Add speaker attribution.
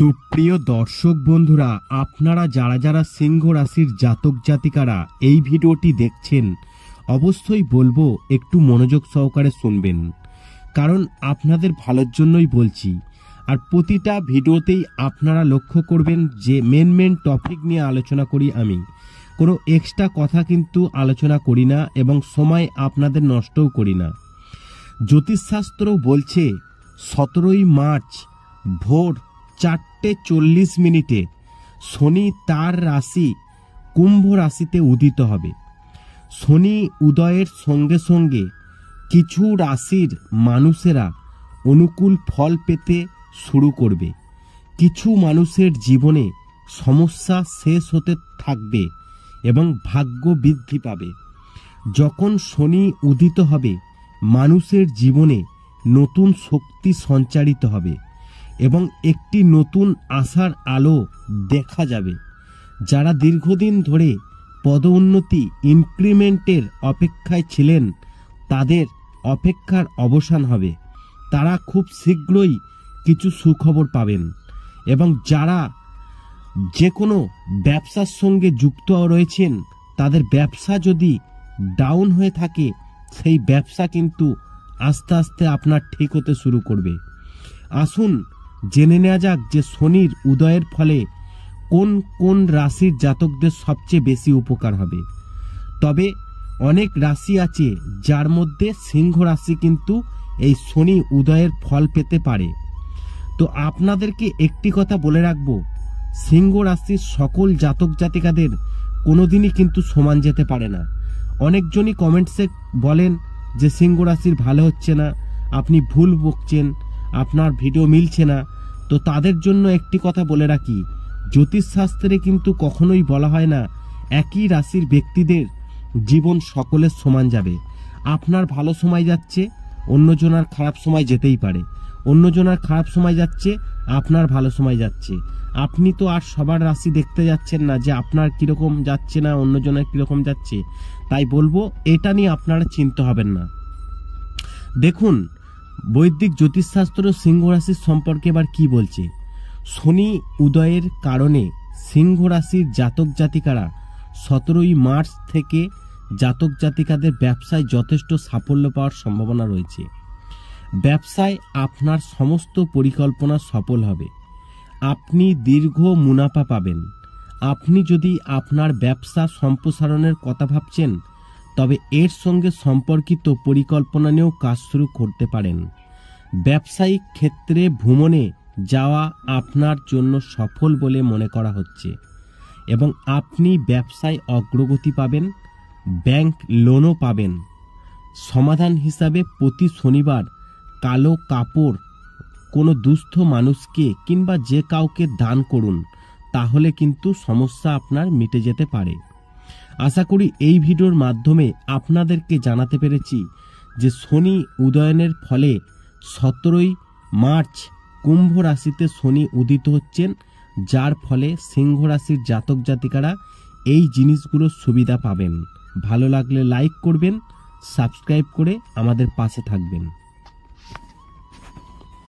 Speaker 1: সুপ্রিয় দর্শক বন্ধুরা, আপনারা যারা যারা সিংহ রাশির জাতক জাতিকারা এই ভিডিওটি দেখছেন, অবশ্যই বলবো একটু মনোযোগ সহকারে শুনবেন, কারণ আপনাদের ভালোর জন্যই বলছি। আর প্রতিটা ভিডিওতেই আপনারা লক্ষ্য করবেন যে মেন টপিক নিয়ে আলোচনা করি। আমি কোনো এক্সট্রা কথা কিন্তু আলোচনা করি না এবং সময় আপনাদের নষ্টও করি না। জ্যোতিষশাস্ত্র বলছে 17ই মার্চ ভোর 4:40 শনি তার রাশি কুম্ভ রাশিতে উদিত হবে। শনি উদয়ের সঙ্গে সঙ্গে কিছু রাশির মানুষেরা অনুকূল ফল পেতে শুরু করবে। কিছু মানুষের জীবনে সমস্যা শেষ হতে থাকবে এবং ভাগ্য বৃদ্ধি পাবে। যখন শনি উদিত হবে, মানুষের জীবনে নতুন শক্তি সঞ্চারিত হবে এবং একটি নতুন আশার আলো দেখা যাবে। যারা দীর্ঘদিন ধরে পদোন্নতি ইনক্রিমেন্টের অপেক্ষায় ছিলেন, তাদের অপেক্ষার অবসান হবে। তারা খুব শীঘ্রই কিছু সুখবর পাবেন এবং যারা যে কোনো ব্যবসার সঙ্গে যুক্ত রয়েছেন, তাদের ব্যবসা যদি ডাউন হয়ে থাকে, সেই ব্যবসা কিন্তু আস্তে আস্তে আপনার ঠিক হতে শুরু করবে। আসুন জেনে নেওয়া যাক যে শনির উদয়ের ফলে কোন কোন রাশির জাতকদের সবচেয়ে বেশি উপকার হবে। তবে অনেক রাশি আছে যার মধ্যে সিংহ রাশি কিন্তু এই শনি উদয়ের ফল পেতে পারে। তো আপনাদেরকে একটি কথা বলে রাখবো, সিংহ রাশির সকল জাতক জাতিকাদের কোনোদিনই কিন্তু সমান যেতে পারে না। অনেকজনই কমেন্টসে বলেন যে সিংহ রাশির ভালো হচ্ছে না, আপনি ভুল বকছেন, আপনার ভিডিও মিলছে না। তো তাদের জন্য একটি কথা বলে রাখি, জ্যোতিষশাস্ত্রে কিন্তু কখনোই বলা হয় না একই রাশির ব্যক্তিদের জীবন সকলের সমান যাবে। আপনার ভালো সময় যাচ্ছে, অন্যজনের খারাপ সময় যেতেই পারে। অন্যজনের খারাপ সময় যাচ্ছে, আপনার ভালো সময় যাচ্ছে। আপনি তো আর সবার রাশি দেখতে যাচ্ছেন না যে আপনার কিরকম যাচ্ছে না অন্যজনের কিরকম যাচ্ছে। তাই বলবো এটা নিয়ে আপনারা চিন্তা হবেন না। দেখুন, বৈদিক জ্যোতিষশাস্ত্র সিংহ রাশির সম্পর্কে এবার কি বলছে। শনি উদয়ের কারণে সিংহ রাশির জাতক জাতিকারা 17ই মার্চ থেকে জাতক জাতিকাদের ব্যবসায় যথেষ্ট সাফল্য পাওয়ার সম্ভাবনা রয়েছে। ব্যবসায় আপনার সমস্ত পরিকল্পনা সফল হবে। আপনি দীর্ঘ মুনাফা পাবেন। আপনি যদি আপনার ব্যবসা সম্প্রসারণের কথা ভাবছেন, তবে এর সঙ্গে সম্পর্কিত পরিকল্পনা নিয়েও কাজ শুরু করতে পারেন। ব্যবসায়িক ক্ষেত্রে ভ্রমণে যাওয়া আপনার জন্য সফল বলে মনে করা হচ্ছে এবং আপনি ব্যবসায় অগ্রগতি পাবেন। ব্যাংক লোনও পাবেন। সমাধান হিসাবে প্রতি শনিবার কালো কাপড় কোনো দুস্থ মানুষকে কিংবা যে কাউকে দান করুন, তাহলে কিন্তু সমস্যা আপনার মিটে যেতে পারে। আশা করি এই ভিডিওর মাধ্যমে আপনাদেরকে জানাতে পেরেছি যে শনি উদয়নের ফলে 17ই মার্চ কুম্ভ রাশিতে শনি উদিত হচ্ছেন, যার ফলে সিংহ রাশির জাতক জাতিকারা এই জিনিসগুলোর সুবিধা পাবেন। ভালো লাগলে লাইক করবেন, সাবস্ক্রাইব করে আমাদের পাশে থাকবেন।